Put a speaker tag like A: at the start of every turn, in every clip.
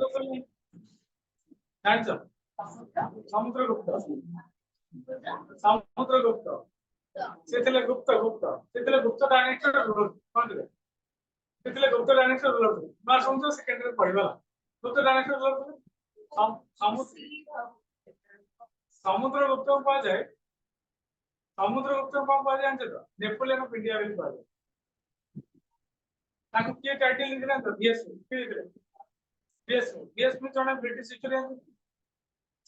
A: तो जान समुद्रगुप्त समुद्रगुप्त से गुप्त गुप्त से गुप्त डायनेक्टर रूलर कौन थे से गुप्त डायनेक्टर रूलर थे मार समझो सेकेंडरी पढ़िबा गुप्त डायनेक्टर रूलर थे समुद्रगुप्त को कहा जाए समुद्रगुप्त को कहा जाए जानते तो नेपोलियन ऑफ इंडिया भी कहा जाए ताकि के टाइटल लिखना तो बीएस के बीएस में जने ब्रिटिश हिस्टोरियन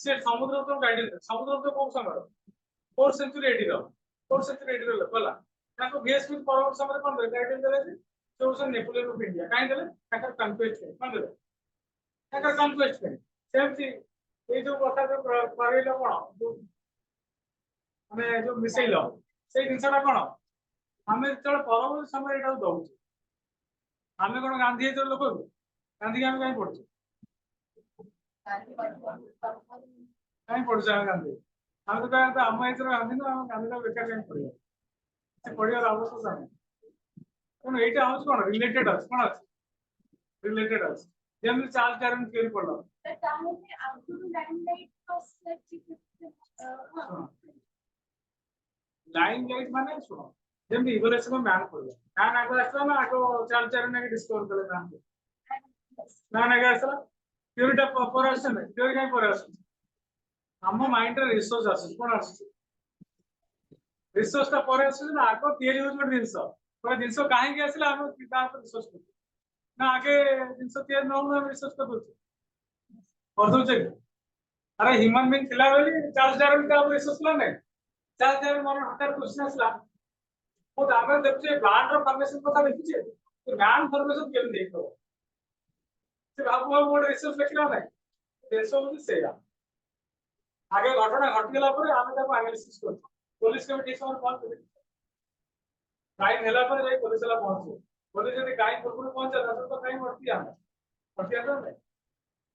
A: से समुद्रगुप्त टाइटल समुद्रगुप्त को समय 4th सेंचुरी एडी रो 4th सेंचुरी एडी रो बोला ताको बीएस में परवर्त समय कोन टाइटल देले जे तो उस नेपोलियन ऑफ इंडिया काहे देले ताकर कन्क्वेस्ट कोन देले ताकर कन्क्वेस्ट सेमती ये जो कथा जो कहैलो कोन हमें जो मिसेल से जिनसा कोन हमें चल परवर्त समय एटा दउ हमें कोन गांधी जो लोक गांधी हम काई पढ़छ काई पढ़छ गांधी हम तो कहते हम इधर गांधी ना हम गांधी का बेकार काई पढ़िया से पढ़िया आवश्यकता नहीं कोन एटा हम कोन रिलेटेड है कोन है रिलेटेड है जेम चार्ल्स डार्विन थ्योरी पढ़लो
B: ताहले आउटडोर लाइमलाइट को
A: लाइमलाइट माने सुनो जेम इवोल्यूशन ऑफ मैन पढ़लो मैन आगो आसला ना आगो चार्ल्स डार्विन के डिस्कवर करले मैन आगो आसला थ्योरी टा पर आसने थ्योरी काई पर आसने हम माइंड रे रिसोर्स आसे कोन आसे रिसोर्स ता पर आसे ना आगो थियरी यूज कर दिनसो पर दिनसो काहे के आसला हम किताब पर रिसोर्स कर ना आगे दिनसो थियरी न हो रिसोर्स कर दो छे अरे ह्यूमन बीइंग थिला बोली चार्ल्स डार्विन का रिसोर्स ला नहीं चार्ल्स डार्विन मन हटार क्वेश्चन आसला वो दामे देखछे प्लांट रो फॉर्मेशन कथा देखछे तो मैन फॉर्मेशन केम देखो से बाबू मोड रिसोर्स लिखला नहीं देशो भी सेया आगे घटना घट गेला पर आमे ताको एनालिसिस कर पुलिस के ठीक समय कॉल कर टाइम हेला पर जाई पुलिस वाला पहुंचे पुलिस यदि काई पूर्व पहुंचा तो काई मरती आमे मरती आ नहीं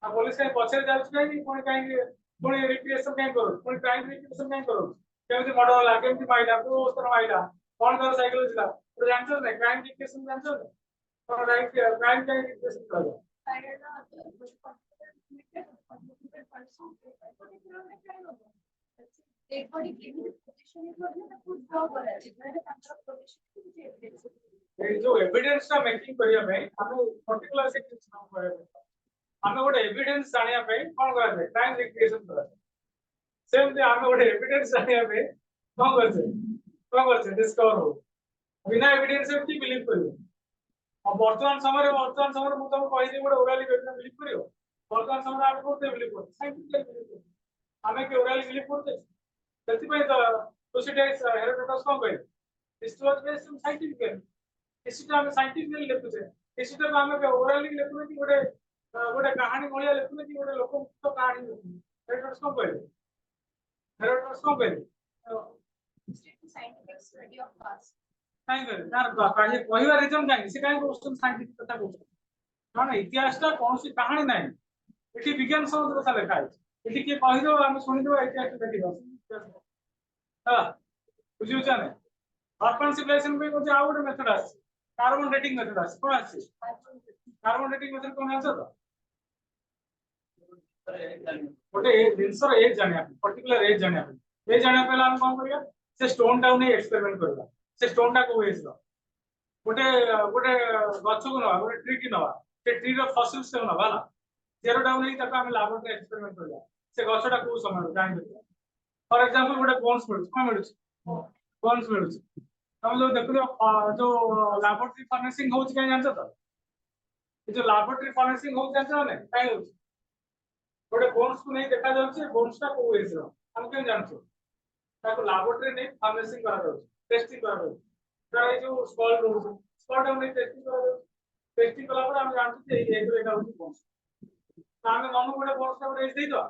A: आ पुलिस काई पछे जाउछ काई कोन काई कोन रिप्रेशन काई करू कोन क्राइम रिप्रेशन काई करू केमति मर्डर होला केमति माइला को उस्तर माइला कोन कर साइकोलॉजी ला तो जानछो नहीं क्राइम रिप्रेशन जानछो नहीं तो राइट क्राइम काई रिप्रेशन करो
B: एक बड़ी केमिकल पोजीशन इज ना खुद ड्रॉ करा है जेने तांका पोजीशन
A: ये जो एविडेंस टा मेकिंग करिया में हमें पर्टिकुलर से कुछ नाम करे हमें गोटे एविडेंस जानिया पे कोन करे क्राइम रिक्रिएशन करे सेम जे हमें गोटे एविडेंस जानिया पे कोन करछे डिस्कवर हो बिना एविडेंस से की बिलीव करियो अब वर्तमान समय मु तुम कहि दे गोटे ओराली बेटा बिलीव करियो वर्तमान समय आप कोते बिलीव करियो साइंटिफिकली बिलीव करियो हमें के ओराली बिलीव करते जति पे तो प्रोसीडियर्स हेरोडोटस कोन कहि this was based on scientifically इसीटा हम साइंटिफिकली लिखुछे इसीटा को हमें ओराली लिखुने कि गोटे गोटे कहानी भलिया लिखुने कि गोटे लोक मुक्त कहानी लिखुने हेरोडोटस कोन कहि
B: साइंटिफिक स्टडी ऑफ पास्ट
A: काई करे तार काहे कहवा रीजन काई से काई क्वेश्चन साइंटिफिक कथा कहू ना इतिहास टा कौन सी कहानी नहीं एठी विज्ञान संबंध कथा लिखा है एठी के कहि दो हम सुनि दो इतिहास देखि दो हां बुझियो जाने अर्बन सिविलाइजेशन पे कोन आउट मेथड है कार्बन डेटिंग मेथड है कोन है कार्बन डेटिंग मेथड कोन है तो गोटे जिनसर एज जाने पर्टिकुलर एज जाने पहले हम कोन करिया से स्टोन डाउन एक्सपेरिमेंट करबा से स्टोन टा को वेज गोटे गोटे गछ को नवा गोटे ट्री की नवा से ट्री रो फॉसिल्स से नवा ना जेरो डाउन ही तक हम लैबोरेटरी एक्सपेरिमेंट करला से गछटा को समय जानि दे फॉर एग्जांपल गोटे बोन्स मिलुछ हम जो देखो जो लैबोरेटरी फर्नेसिंग होछ के जानछ तो ये जो लैबोरेटरी फर्नेसिंग होछ जानछ ना काई होछ गोटे बोन्स को नहीं देखा जाउछ बोन्स टा को वेज हम के जानछ ताको लैबोरेटरी नहीं फर्नेसिंग करा जाउछ टेस्टिंग करा जाउछ तो जो स्कॉल रोज स्कॉल हम नहीं टेस्टिंग करा जाउछ टेस्टिंग कला पर हम जानछ जे ये जो एटा होछ बोन्स तो हम मन गोटे बोन्स टा गोटे देई तो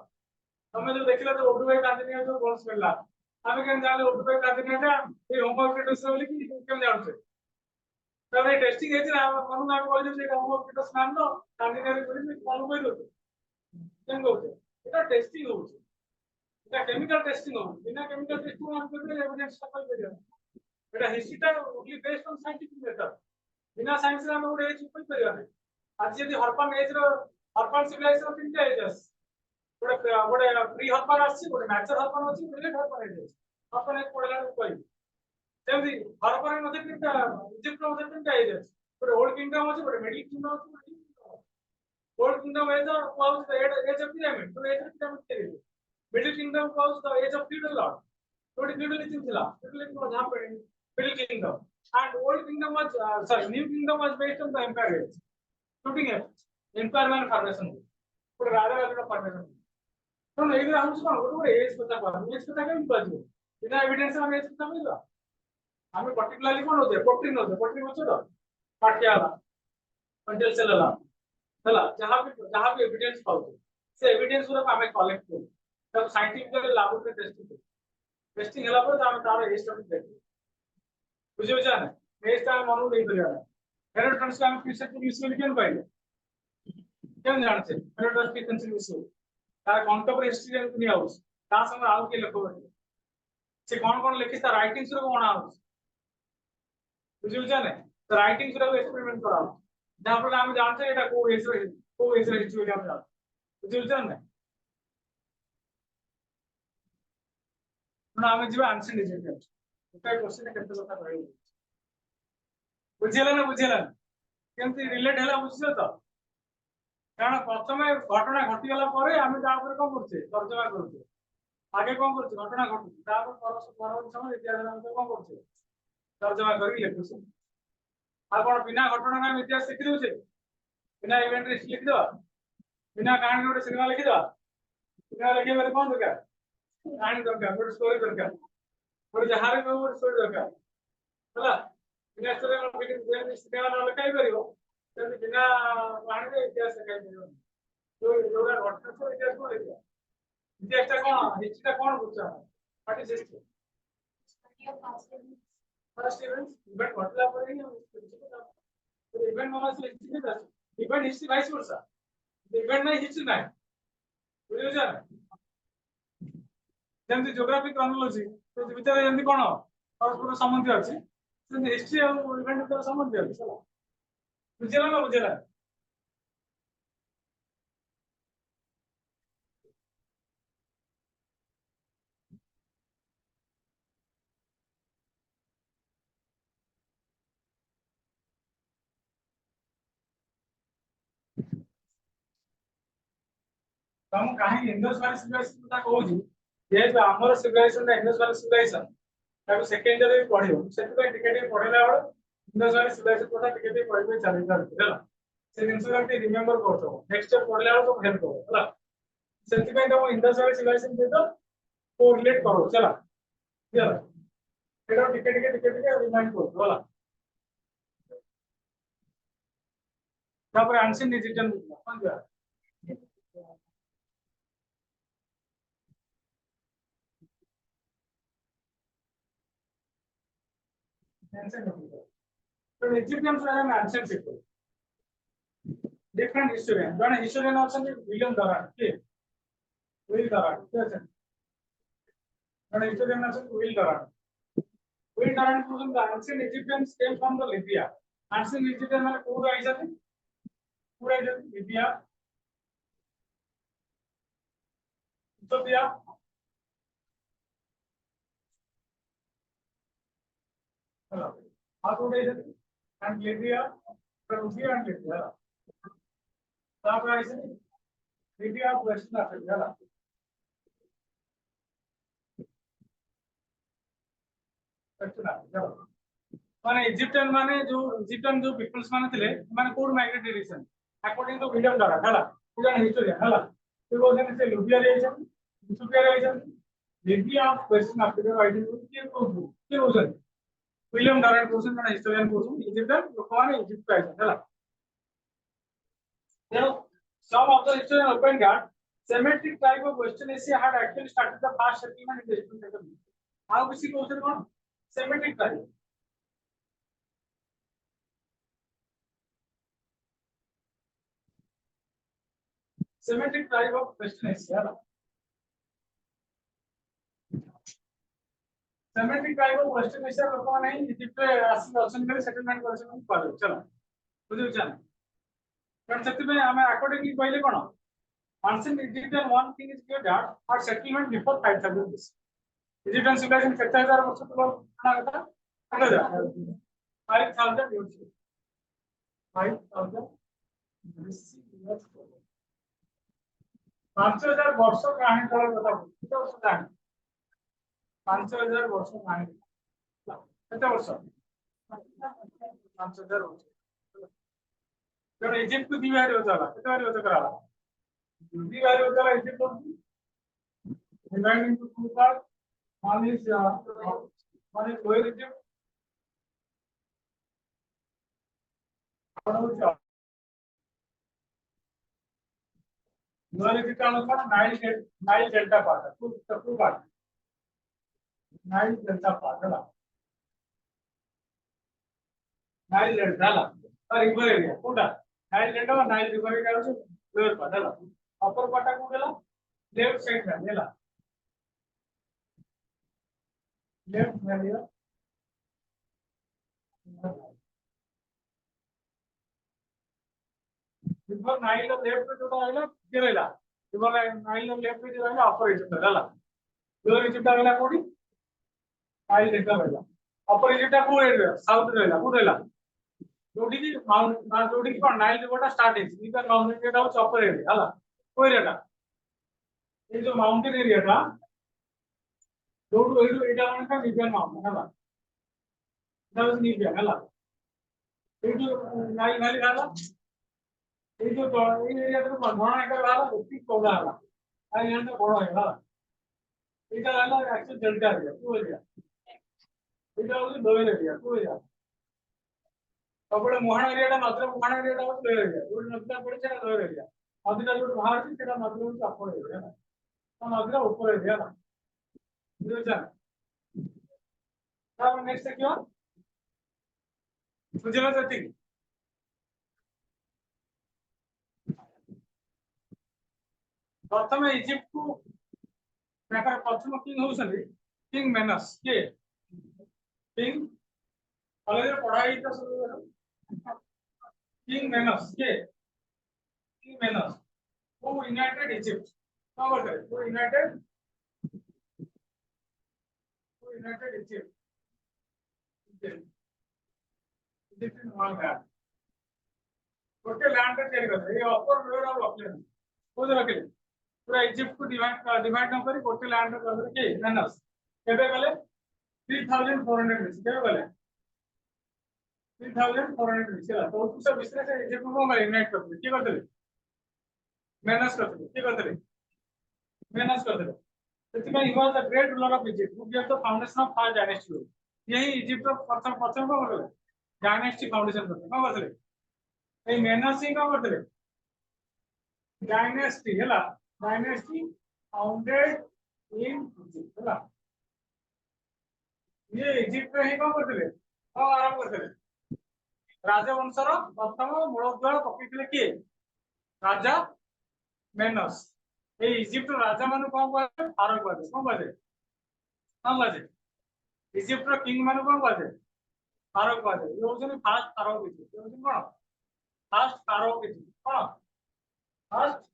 A: हमें जो देखला तो ओडुबाई कांदिनिया जो बोन्स मिलला हमें केन जाले ओडुबाई कांदिनिया ये होमोक्रेटस बोली कि केम जानछ तो ये टेस्टिंग हेछि ना मन ना कहले जे होमोक्रेटस नाम नो कांदिनिया बोली मन कहि दो केम कहते एटा टेस्टिंग होछ एटा केमिकल टेस्टिंग होछ बिना केमिकल टेस्टिंग हम करबे एविडेंस टा कहि परिया एटा हिस्ट्री टा only based on scientific method बिना साइंस रे हम ओडे एज कहि परिया नै आज यदि हरपन एज रो अर्बन सिविलाइजेशन तीन एजेस गोटे प्री अर्बन आसी गोटे मैच्योर अर्बन अछि गोटे late urban age urban age पढला कोइ जेमि अर्बन मध्ये तीन इजिप्ट मध्ये तीन एज अछि गोटे ओल्ड किंगडम अछि गोटे मिडिल किंगडम अछि old kingdom age was the age of pyramid तो एज ऑफ पिरामिड के middle kingdom was the age of feudal lord तो फ्यूडल किंग थिला फ्यूडल किंग जहां पे middle kingdom and old kingdom was sorry new kingdom was based on the empire age shooting empire man formation ଗୋଟେ ରାଜା ରାଜା formation तो नहीं भी हम सुन ଗୋଟେ एज କଥା କହିବା एज କଥା କେମିତି କହିବୁ ବିନା ଏଭିଡେନ୍ସ ଆମେ ଏଜ କଥା କହିବା ଆମେ पर्टिकुलरली कोन होते प्रोटीन होते तो पाठ्य वाला कंटेल सेल वाला ହେଲା जहां भी एविडेंस पाउते से एविडेंस गुरा हमें कलेक्ट करू तब साइंटिफिकली लैबोरेटरी टेस्टिंग होला पर हम तार एज स्टडी देखू बुझियो जाने एज ता मानू नहीं करिया हेरोडोटस का हम फिर यूजुअली केन पाइले केन जानते हेरोडोटस की कंसिडरेशन तार कंटेम्पररी हिस्ट्री में दुनिया हाउस ता संग आउ के लेखो से कौन लिखि ता राइटिंग्स रो कोन हाउस बुझियो जाने तो राइटिंग्स रो एक्सपेरिमेंट करा जहां पर हम जानते हैं এটা को एज हिस्ट्री हम जानते बुझियो जाने ना हमें जीवा आंसर नहीं देते ओके क्वेश्चन केते କଥା କହିବୁ बुझिला केमती रिलेट हैला बुझियो तो कारण प्रथमे घटना घटी गला परे हम ता ऊपर कोन करछे तर्जमा करछे आगे कोन करछे घटना घटू ता परवर्ती समय इतिहास हम कोन करछे तर्जमा करी लिखछे आ कोन बिना घटना का इतिहास लिखि देउछे बिना इवेंट लिस्ट लिखि दो बिना कहानी गोटे सिनेमा लिखि दो बिना लिखे बारे कोन दरकार कहानी दरकार गोटे स्टोरी दरकार गोटे जहारे गोटे स्टोरी दरकार होला बिना स्टोरी में बिना सिनेमा न लिखाई परिबो तब बिना कहानी के इतिहास लिखाई परिबो तो जोरा घटना से इतिहास को लिखिबो इतिहास ता कोन हिस्ट्री ता कोन बुझा what is history first event घटला परे ही हम इवेंट माने से हिस्ट्री के event history vice versa event नहीं हिस्ट्री नहीं बुझियो जाने जेमति ज्योग्राफी क्रोनोलॉजी तो विचार जेमति कोन परस्पर संबंध अछि से हिस्ट्री और इवेंट के संबंध अछि चला बुझिला हम काहे इंडस वैली सिविलाइजेशन କଥା कहूछी जेहेतु हमर सिविलाइजेशन इंडस वैली सिविलाइजेशन ताको सेकेंड रे पढियो सेति पे टिके टिके पढिला बेले इंडस वैली सिविलाइजेशन କଥା टिके टिके पढिबे चली जाते हैला से जिंस के रिमेंबर करतो नेक्स्ट स्टेप पढिला बेले तो हेल्प करो हैला सेति पे तो इंडस वैली सिविलाइजेशन दे तो को रिलेट करो चला चला एटा टिके रिमाइंड करो हैला तापर एंशिएंट इजिप्शियन समझा So Egyptians were an ancient people. Different historian. One historian also is William Durant. Okay. Will Durant. Yes. One historian also is Will Durant. Will Durant was the ancient Egyptians came from the Libya. Ancient Egyptian মানে কোন আইসাতে? পুরা Libya. Ethiopia. Hello. How to do it? And Libya, Perugia and Libya. तापर आइसे Libya West Africa ହେଲା माने Egyptian जो peoples माने थिले माने कोड migrate region according to William डराक होला पूरा हिस्टोरियन होला तो वो जने से Libya region Libya of West Africa identity के रोजन विलियम डराक पर्सन माने हिस्टोरियन पर्सन इजिप्टियन लोक माने इजिप्ट आइसन होला Now, some of the historians open that Semitic tribe of Western Asia had actually started the fast settlement in the Eastern Settlement. How is it also called Semitic tribe? Semitic tribe of Western Asia. Semitic tribe of Western Asia लोगों ने Egypt आसी option में settlement version में पाले चला बुझियो जाने कारण ସେଥିପାଇଁ ଆମେ accordingly କହିଲେ କ'ଣ Once in Egyptian one king is given that our settlement before 5,000 BC. Egyptian civilization କେତେ ହଜାର ବର୍ଷ ପୂର୍ବରୁ କଥା 5,000 BC. 5,000 BC. 5,000 ବର୍ଷ କାହାଣୀ ତଳ କଥା କେତେ ବର୍ଷ କାହାଣୀ 5,000 ବର୍ଷ କାହାଣୀ କେତେ ବର୍ଷ 5,000 ବର୍ଷ ତେଣୁ ଇଜିପ୍ଟ କୁ ଦି ଭାଗରେ ବଦଳା କେତେ ଭାଗରେ ବଦଳ କରାଗଲା ଦି ଭାଗରେ ବଦଳା Egypt divided into two parts. One is Lower Egypt. Lower Egypt Nile Delta part. Two part. Nile Delta part. Nile Delta. River area. Nile Delta or Nile River area also lower part. Upper part left side में left value before Nile left पे जोड़ा है ना Kiriella before Nile left पे जोड़ा है ना upper Egypt है ना lower Egypt है ना कोडी Nile देखा है ना upper Egypt है पूरे south है ना जोड़ी की माउंट जोड़ी की कौन Nile रिवर का start है इधर माउंटेन एरिया वो upper एरिया है ना कोई एरिया ये जो माउंटेन एरिया था रोड एरिया में का नीचे माउंटेन है ना that was नीचे है ना ये जो Nile Valley है ना ये जो एरिया तो बना है का है उसकी कोड़ा है आई यहाँ तो बड़ा है ना इधर है ना actual delta area two area इधर वो लोअर एरिया टू एरिया अब मोहन एरिया का मतलब मोहन एरिया का लोअर एरिया वो मतलब पड़े चला लोअर एरिया अभी का जो बाहर से तेरा मतलब का अपर एरिया ना तो मतलब ऊपर एरिया ना जो जान अब नेक्स्ट क्या बुझला जाती प्रथम इजिप्ट को ताकर प्रथम किंग होसली किंग मेनस के किंग कॉलेज रे पढ़ाई तो सब किंग मेनस के किंग मेनस वो यूनाइटेड इजिप्ट क्या बोलते हैं वो यूनाइटेड इजिप्ट इजिप्ट वन है टोटल लैंड का चेक करते हैं ये अपर लोअर और अपने वो जरा के पूरा इजिप्ट को डिवाइड न करी टोटल लैंड का के मेनस केबे गले 3,400 बीसी केबे गले 3,400 बीसी है तो उससे विशेष इजिप्ट को यूनाइट करते की करते मेनस करते की करते मेनस करते ସେଥିପାଇଁ he was the great ruler of Egypt who gave the foundation of first dynasty यही इजिप्ट प्रथम प्रथम को बोले डायनेस्टी फाउंडेशन करते कौन करते ए मेनस ही कौन करते डायनेस्टी हैला डायनेस्टी फाउंडेड इन इजिप्ट हैला ये इजिप्ट रे ही कौन करते कौन आरंभ करते राजवंशर प्रथम मूलद्वार पकिथिले किए राजा मेनस ए इजिप्ट राजा मानु कौन कहते फारो कहते कौन कहते इजिप्ट रो किंग मानु कौन कहते फारो कहते ये होछन फास्ट फारो कहते ये होछन कोन फास्ट फारो कहते कोन फास्ट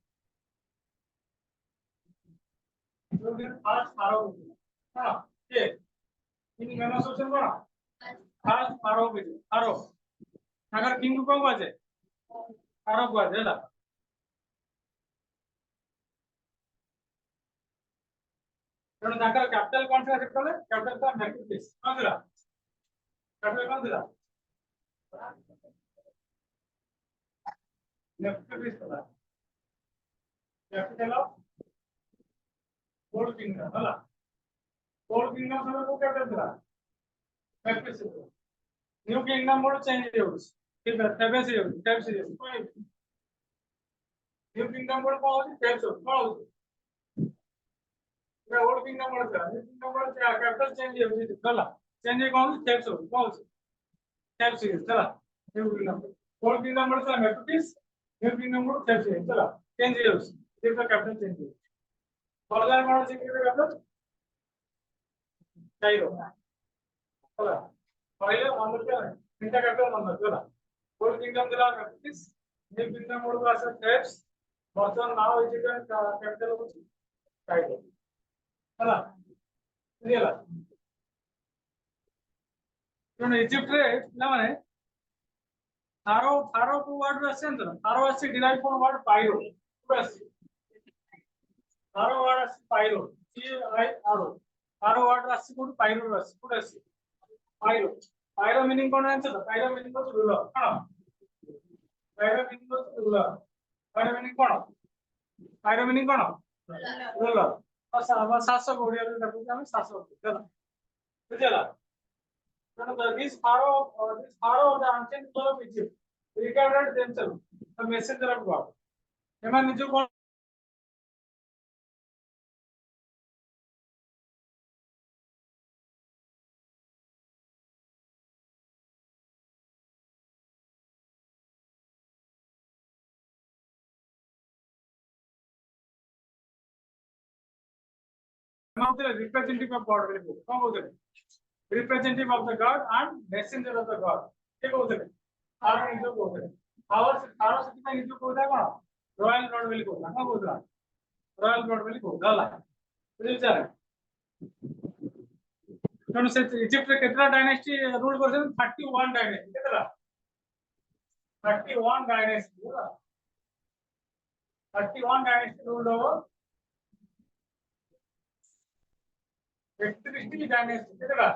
A: ये होछन फास्ट फारो कहते हां के किंग मेनस होछन कोन फास्ट फारो कहते फारो अगर किंग को कौन कहते फारो कहते हैला तेणु ताकर कैपिटल कौन सा सेक्टर है कैपिटल का मेट्रोपोलिस कौन दिला कैपिटल कौन दिला मेट्रोपोलिस दिला कैपिटल ऑफ ओल्ड किंगडम होला ओल्ड किंगडम समय को कैपिटल दिला metropolis new kingdom mode change हो ठीक है तबे से न्यू किंगडम मोड कौन है टेप्स कौन ओल्ड किंगडम मोड था न्यू किंगडम मोड क्या कैपिटल चेंज हो जी चला चेंज कौन है टेप्स कौन है टेप्स चला न्यू किंगडम ओल्ड किंगडम मोड था मेट्रोपोलिस न्यू किंगडम मोड टेप्स चला चेंज हो ठीक है कैपिटल चेंज हो फर्दर मोड से कैपिटल काइरो चला पहले मन क्या है इंटर कैपिटल मन चला ओल्ड किंगडम दिला metropolis New kingdom would was a Thebes. Boston now Egyptian capital was Cairo. Hello. Real. Egypt ना माने Pharaoh को word আসছে না Pharaoh আসছে derive from word pyro আসছে Pharaoh word আসছে pyro Pharaoh word আসছে কোন pyro আসছে pyro meaning কোন আছে তো pyro meaning হচ্ছে ruler pyro meaning হচ্ছে ruler pyro meaning কোন pyro meaning কোন ruler আমার শাসক ওড়িয়াতে দেখো আমি শাসক চলো বুঝলা this Pharaoh of the ancient people of Egypt regarded themselves the messenger of God. एमान निजो कौन representative of God बोले कौन बोलते हैं representative of the God and messenger of the God क्या बोलते हैं Pharaoh निजो बोलते हैं Pharaoh से कितना निजो बोलता है कौन royal God बोले कौन कौन बोलता है royal God बोले कौन गाला बुझे क्या कौन से इजिप्ट के कितना डायनेस्टी रूल करते हैं 31 डायनेस्टी कितना 31 dynasty 31 dynasty rule over 31 dynasty कितना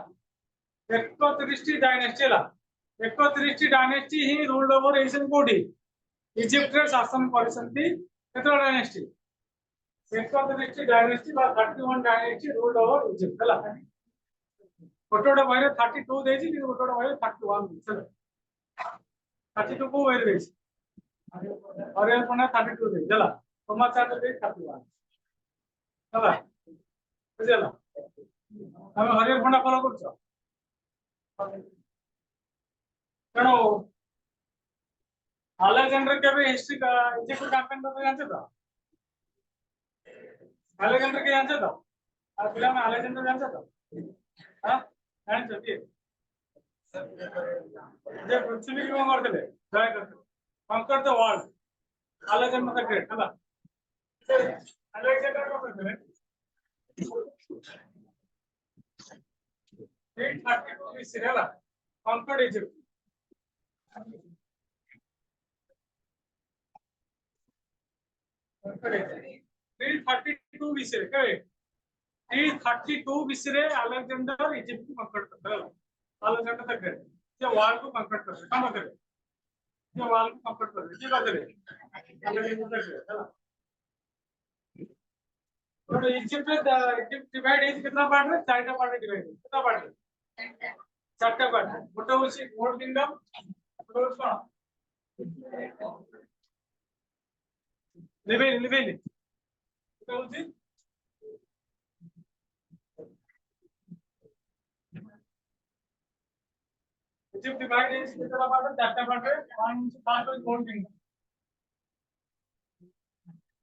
A: 31 डायनेस्टी ला 31 डायनेस्टी ही रूल ओवर एशियन कोडी इजिप्ट रे शासन करसंती केतरा डायनेस्टी 31 डायनेस्टी बा 31 डायनेस्टी रूल ओवर इजिप्ट ला फोटोडा बारे 32 देजी कि फोटोडा बारे 31 चलो 32 को बारे देजी और ये पना 32 दे चला समाचार दे 31 चला बुझला हम हरियर फंडा फॉलो करछो কেন আলেকজান্ডার কে হিস্ট্রি का इजिप्ट कैंपेन में जानते तो আলেকজান্ডার के जानते तो আর फिल्म में আলেকজান্ডার जानते तो हां जानते কি যে পৃথিবী কি করতে লে জয় করতে conquer the world Alexander the great है ना আলেকজান্ডার को करते ले 832 BC है ना conquered Egypt 332 BC correct 332 BC रे अलेक्जेंडर इजिप्ट को कंकड़ करता है अलेक्जेंडर तक गए ये वॉल को कंकड़ करते हैं कहां करे ये वॉल को कंकड़ करते हैं ये बात है अलेक्जेंडर तक गए है ना तो इजिप्ट डिवाइड है कितना पार्ट है चारटा पार्ट में डिवाइड कितना पार्ट है चारटा पार्ट है मोटा उसी ओल्ड किंगडम और कौन लिवेली तो उसी इजिप्ट डिवाइड है कितना पार्ट है चारटा पार्ट है पांच ओल्ड किंगडम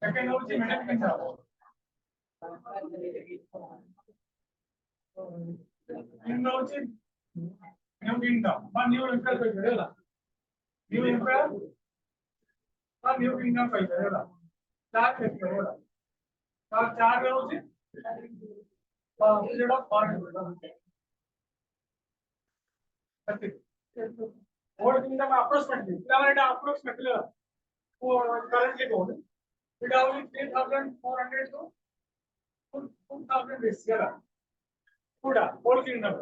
A: सेकंड उसी मिडिल किंगडम उसी new kingdom one new empire कोई करेगा new empire one new kingdom कोई करेगा चार कैसे होगा चार में उसी period of foreign old kingdom approximately क्या अप्रोक्सीमेटली वो करंटली कौन है it only 3400 to 2000 BC era पूरा whole kingdom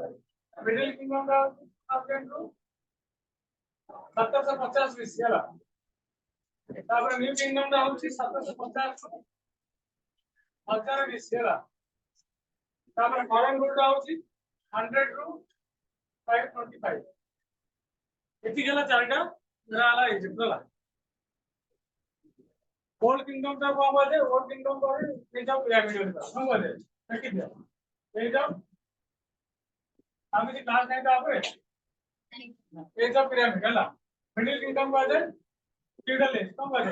A: middle kingdom का 2000 to 1750 BC era तापर न्यू किंगडम का होची 1750 to 1000 BC era तापर फॉरेन रूल का होची 100 to 525 इति गेला चारटा राला इजिप्ट ला ओल्ड किंगडम का कौन बोले ओल्ड किंगडम को एज ऑफ पिरामिड का कौन बोले ठीक है एज ऑफ हमें जी क्लास नहीं था आपरे एज ऑफ पिरामिड है ना मिडिल किंगडम बोले फ्यूडल एज कौन बोले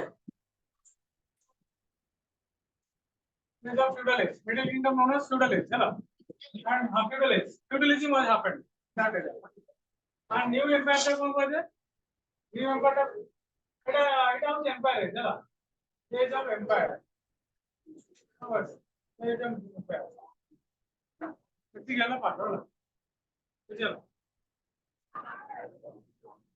A: age of feudal age middle kingdom known age feudal age है ना and feudal age feudalism was happened started and new empire कौन बोले न्यू एम्पायर এটা হচ্ছে এম্পায়ার জানা page of empire page of empire ঠিক আছে পাঠো না বুঝলো